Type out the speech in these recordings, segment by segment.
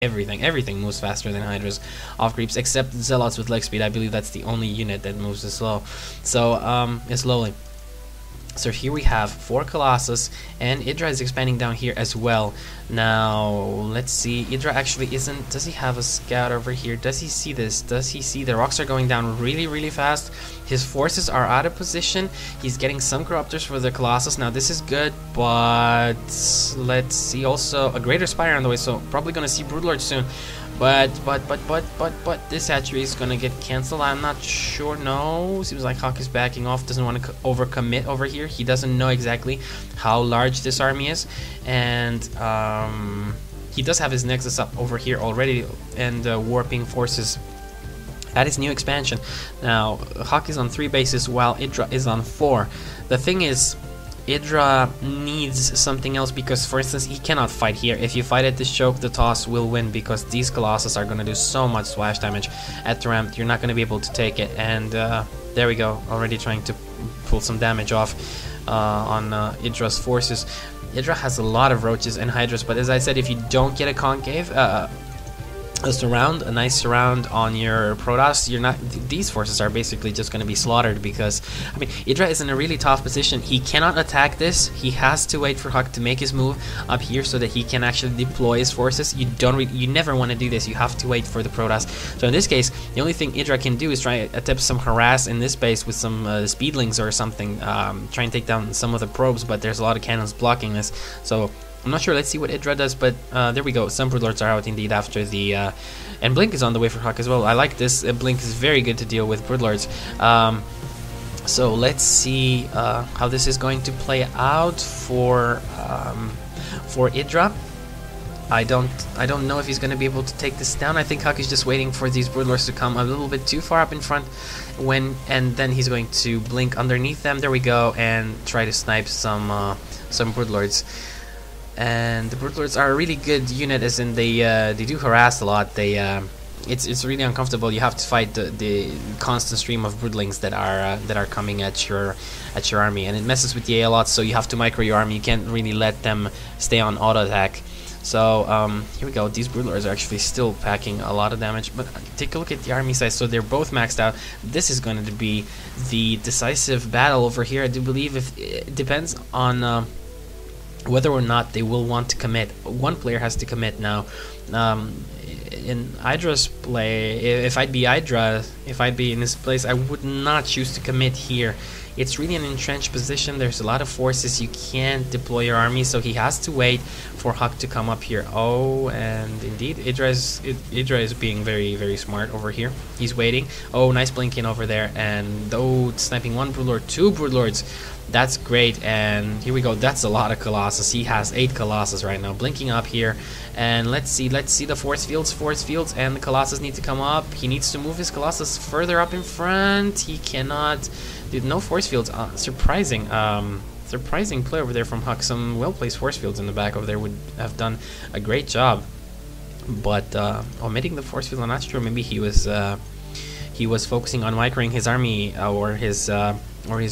Everything moves faster than Hydra's off creeps, except Zealots with leg speed. I believe that's the only unit that moves as slow. So slowly. So here we have 4 Colossus, and Idra is expanding down here as well. Now, let's see. Idra actually isn't... Does he have a scout over here? Does he see this? Does he see the rocks are going down really, really fast? His forces are out of position. He's getting some Corruptors for the Colossus. Now, this is good, but... Let's see. Also, a Greater Spire on the way, so probably going to see Broodlord soon. But this hatchery is gonna get cancelled. I'm not sure. No, seems like HuK is backing off. Doesn't want to overcommit over here. He doesn't know exactly how large this army is, and he does have his Nexus up over here already, and warping forces at his new expansion. Now HuK is on 3 bases while Idra is on 4. The thing is, Idra needs something else because, for instance, he cannot fight here. If you fight at this choke, the toss will win because these Colossus are going to do so much splash damage at the ramp. You're not going to be able to take it. And there we go, already trying to pull some damage off on Idra's forces. Idra has a lot of roaches and hydras, but as I said, if you don't get a concave, a nice surround on your protoss, you're not. These forces are basically just going to be slaughtered because, I mean, Idra is in a really tough position. He cannot attack this. He has to wait for HuK to make his move up here so that he can actually deploy his forces. You never want to do this. You have to wait for the protoss. So in this case, the only thing Idra can do is try to attempt some harass in this base with some speedlings or something. Try and take down some of the probes, but there's a lot of cannons blocking this. So I'm not sure. Let's see what Idra does, but there we go. Some Broodlords are out indeed after the... and Blink is on the way for HuK as well. I like this. Blink is very good to deal with Broodlords. So let's see how this is going to play out for Idra. I don't know if he's going to be able to take this down. I think HuK is just waiting for these Broodlords to come a little bit too far up in front, and then he's going to blink underneath them. There we go, and try to snipe some Broodlords. And the Broodlords are a really good unit, as in they do harass a lot. It's really uncomfortable. You have to fight the constant stream of broodlings that are coming at your army, and it messes with the A a lot. So you have to micro your army. You can't really let them stay on auto attack. So here we go. These Broodlords are actually still packing a lot of damage, but take a look at the army size. So they're both maxed out. This is going to be the decisive battle over here. I do believe it depends on whether or not they will want to commit. One player has to commit now. In Idra's play, if I'd be Idra, if I'd be in his place, I would not choose to commit here. It's really an entrenched position. There's a lot of forces. You can't deploy your army, so he has to wait for HuK to come up here. Oh, and indeed, Idra is being very, very smart over here. He's waiting. Oh, nice blinking over there, and sniping 1 Broodlord, 2 Broodlords. That's great, and here we go. That's a lot of Colossus. He has 8 Colossus right now, blinking up here. And let's see the force fields, and the Colossus need to come up. He needs to move his Colossus further up in front. He cannot. Dude, no force fields. Surprising play over there from HuK. Some well-placed force fields in the back over there would have done a great job. But omitting the force field, I'm not sure. Maybe he was focusing on microing his army or his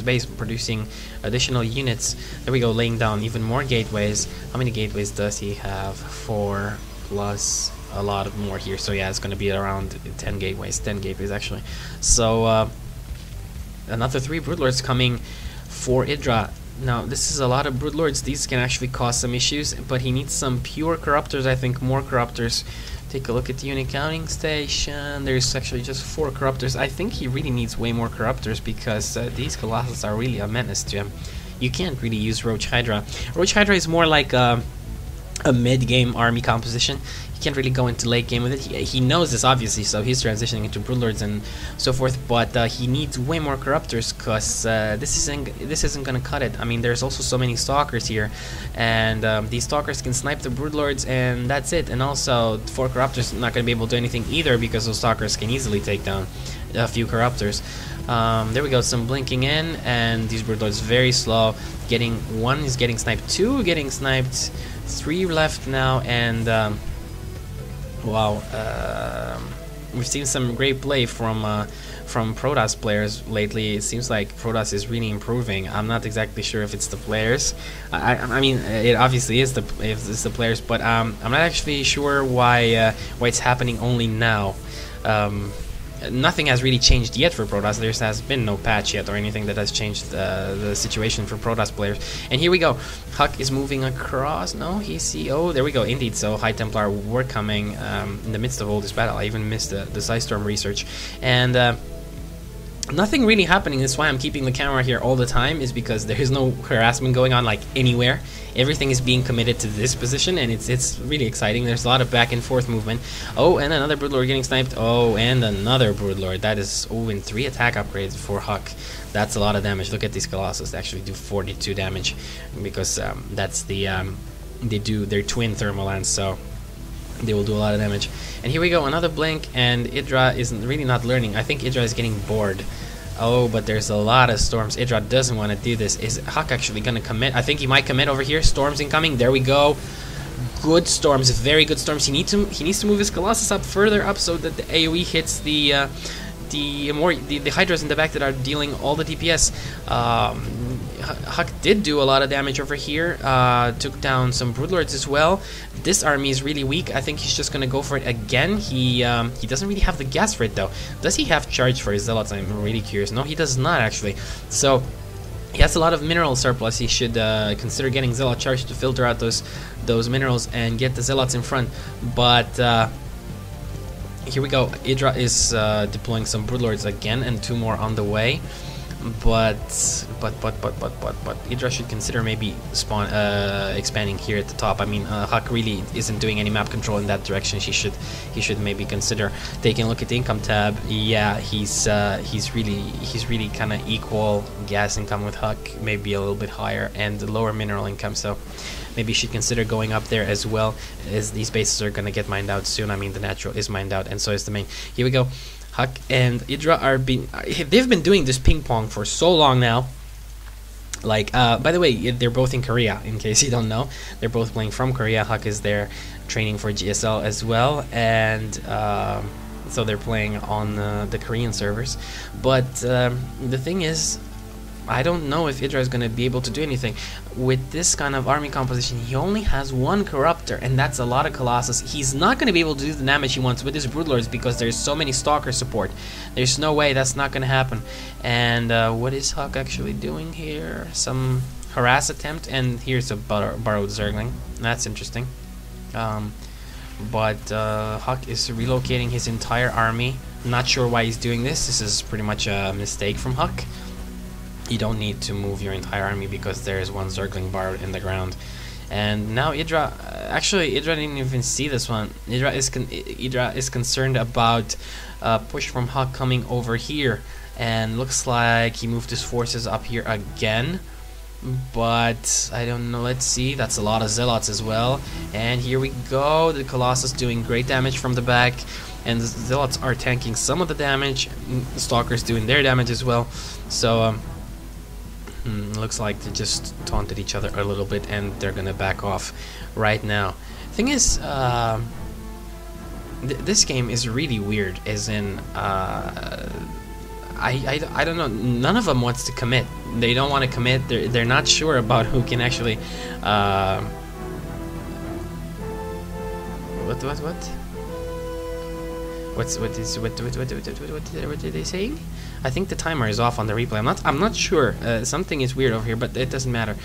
base, producing additional units. There we go, laying down even more gateways. How many gateways does he have? 4 plus a lot of more here. So yeah, it's going to be around 10 gateways actually. So another 3 Broodlords coming for Idra. Now this is a lot of Broodlords. These can actually cause some issues, but he needs some pure Corruptors. I think more Corruptors. Take a look at the unit counting station. There's actually just 4 Corruptors. I think he really needs way more Corruptors because these Colossus are really a menace to him. You can't really use Roach Hydra. Roach Hydra is more like a mid-game army composition. He can't really go into late game with it. He knows this obviously, so he's transitioning into Broodlords and so forth. But he needs way more Corruptors because this isn't gonna cut it. I mean, there's also so many Stalkers here, and these Stalkers can snipe the Broodlords, and that's it. And also, 4 Corruptors not gonna be able to do anything either because those Stalkers can easily take down a few Corruptors. There we go, some blinking in, and these Broodlords very slow. One is getting sniped, 2 getting sniped, 3 left now, and wow, we've seen some great play from from protoss players lately. It seems like protoss is really improving. I'm not exactly sure if it's the players. I mean, it obviously is the players, but I'm not actually sure why it's happening only now. Nothing has really changed yet for Protoss. There has been no patch yet or anything that has changed the situation for Protoss players. And here we go. HuK is moving across. No, oh, there we go. Indeed. So High Templar were coming in the midst of all this battle. I even missed the Psystorm research. And nothing really happening. That's why I'm keeping the camera here all the time, is because there is no harassment going on like anywhere. Everything is being committed to this position, and it's really exciting. There's a lot of back and forth movement. Oh, and another Broodlord getting sniped. Oh, and another Broodlord. That is, oh, and 3 attack upgrades for HuK. That's a lot of damage. Look at these Colossus. They actually do 42 damage because that's the they're twin thermal lance, so they will do a lot of damage. And here we go, another blink, and Idra is really not learning. I think Idra is getting bored. Oh, but there's a lot of storms. Idra doesn't want to do this. Is HuK actually going to commit? I think he might commit over here. Storms incoming. There we go. Good storms. Very good storms. He needs to move his Colossus up further up so that the AoE hits the Hydras in the back that are dealing all the DPS. HuK did do a lot of damage over here. Took down some Broodlords as well. This army is really weak. I think he's just gonna go for it again. He doesn't really have the gas for it though. Does he have charge for his zealots? I'm really curious. No, he does not actually. So he has a lot of mineral surplus. He should consider getting zealot charge to filter out those minerals and get the zealots in front. But here we go. Idra is deploying some Broodlords again, and 2 more on the way. But Idra should consider maybe expanding here at the top. I mean, HuK really isn't doing any map control in that direction. He should maybe consider taking a look at the income tab. Yeah, he's really kind of equal gas income with HuK, maybe a little bit higher, and lower mineral income. So maybe you should consider going up there as well, as these bases are gonna get mined out soon. I mean, the natural is mined out, and so is the main. Here we go. HuK and Idra they've been doing this ping pong for so long now. Like, by the way, they're both in Korea, in case you don't know. They're both playing from Korea. HuK is there training for GSL as well, and so they're playing on the Korean servers. But the thing is, I don't know if Idra is going to be able to do anything. With this kind of army composition, he only has 1 Corruptor, and that's a lot of Colossus. He's not going to be able to do the damage he wants with his Broodlords because there's so many Stalker support. There's no way that's not going to happen. And what is HuK actually doing here? Some harass attempt, and here's a borrowed Zergling. That's interesting. But HuK is relocating his entire army. Not sure why he's doing this. This is pretty much a mistake from HuK. You don't need to move your entire army because there is 1 Zergling borrowed in the ground. And now Idra, actually Idra didn't even see this one. Idra is concerned about push from HuK coming over here, and looks like he moved his forces up here again. But I don't know, let's see. That's a lot of zealots as well. And here we go, the Colossus doing great damage from the back, and the zealots are tanking some of the damage. The Stalkers doing their damage as well. So looks like they just taunted each other a little bit, and they're gonna back off right now. Thing is, this game is really weird, as in I don't know, none of them wants to commit. They don't want to commit. They're not sure about who can actually what are they saying? I think the timer is off on the replay. I'm not sure. Something is weird over here, but it doesn't matter.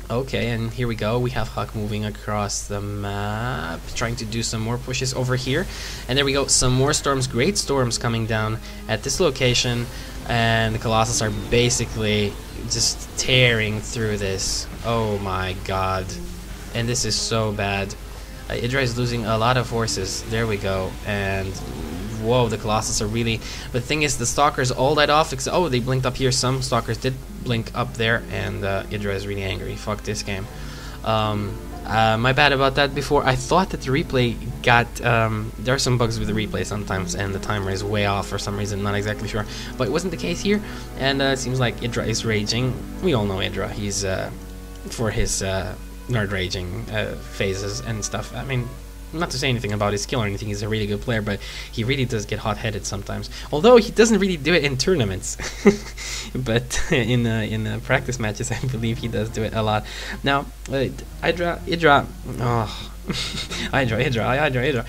Okay, and here we go. We have HuK moving across the map, trying to do some more pushes over here. And there we go. Some more storms, great storms coming down at this location, and the Colossus are basically just tearing through this. Oh my god. And this is so bad. Idra is losing a lot of forces. There we go. And whoa, the Colossus are really... But the thing is, the Stalkers all died off. Oh, they blinked up here. Some Stalkers did blink up there, and Idra is really angry. Fuck this game. My bad about that before. I thought that the replay got... there are some bugs with the replay sometimes, and the timer is way off for some reason. Not exactly sure. But it wasn't the case here, and it seems like Idra is raging. We all know Idra. He's for his... nerd raging phases and stuff. I mean, not to say anything about his skill or anything, he's a really good player, but he really does get hot-headed sometimes. Although he doesn't really do it in tournaments, but in practice matches, I believe he does do it a lot. Now, Idra, oh. Idra.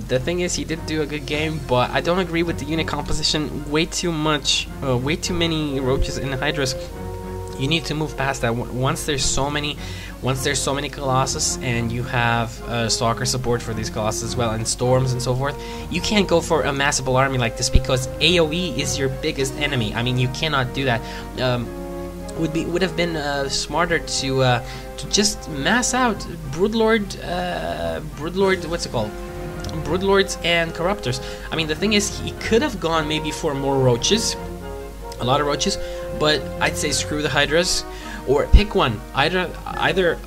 The thing is, he did do a good game, but I don't agree with the unit composition. Way too many roaches and hydras. You need to move past that. Once there's so many colossus, and you have stalker support for these colossus as well, and storms and so forth, you can't go for a massable army like this, because AoE is your biggest enemy. I mean, you cannot do that. Would have been smarter to just mass out Broodlord, what's it called? Broodlords and Corruptors. I mean, the thing is, he could have gone maybe for more roaches, a lot of roaches, but I'd say screw the hydras, or pick one, either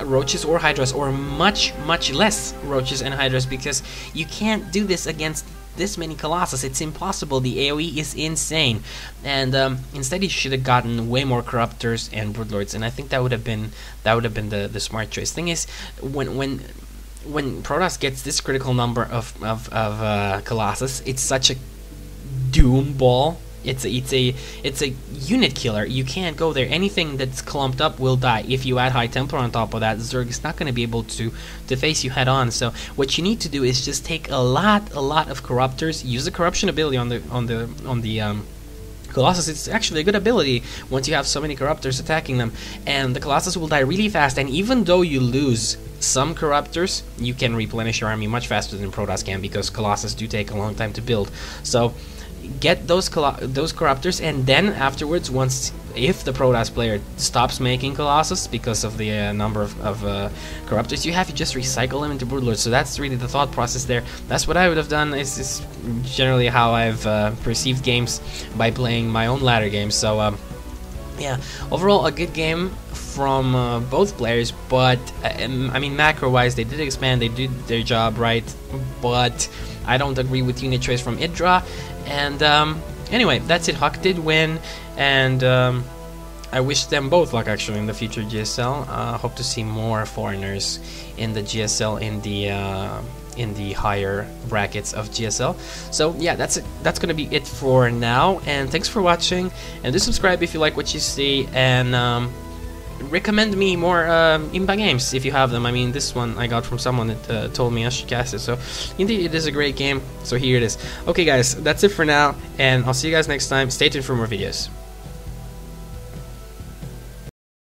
roaches or hydras, or much less roaches and hydras, because you can't do this against this many colossus. It's impossible. The AoE is insane, and instead he should have gotten way more corruptors and broodlords, and I think that would have been the smart choice. Thing is, when protoss gets this critical number of colossus, it's such a doom ball. It's a unit killer. You can't go there. Anything that's clumped up will die. If you add High Templar on top of that, Zerg is not going to be able to face you head on. So what you need to do is just take a lot of corruptors. Use the corruption ability on the Colossus. It's actually a good ability once you have so many corruptors attacking them, and the Colossus will die really fast. And even though you lose some corruptors, you can replenish your army much faster than Protoss can, because Colossus do take a long time to build. So get those corruptors, and then afterwards, if the Protoss player stops making Colossus because of the number of corruptors you have, you just recycle them into Broodlords. So that's really the thought process there. That's what I would have done. It's generally how I've perceived games by playing my own ladder games. So yeah, overall a good game from both players, but I mean, macro-wise, they did expand, they did their job right, but I don't agree with unit choice from Idra. And anyway, that's it. HuK did win, and I wish them both luck actually in the future GSL. Hope to see more foreigners in the GSL in the higher brackets of GSL. So yeah, that's it. That's gonna be it for now, and thanks for watching, and do subscribe if you like what you see, and recommend me more Imba games if you have them. I mean, this one I got from someone that told me I should cast it, so indeed it is a great game, so here it is. Okay guys, that's it for now, and I'll see you guys next time. Stay tuned for more videos.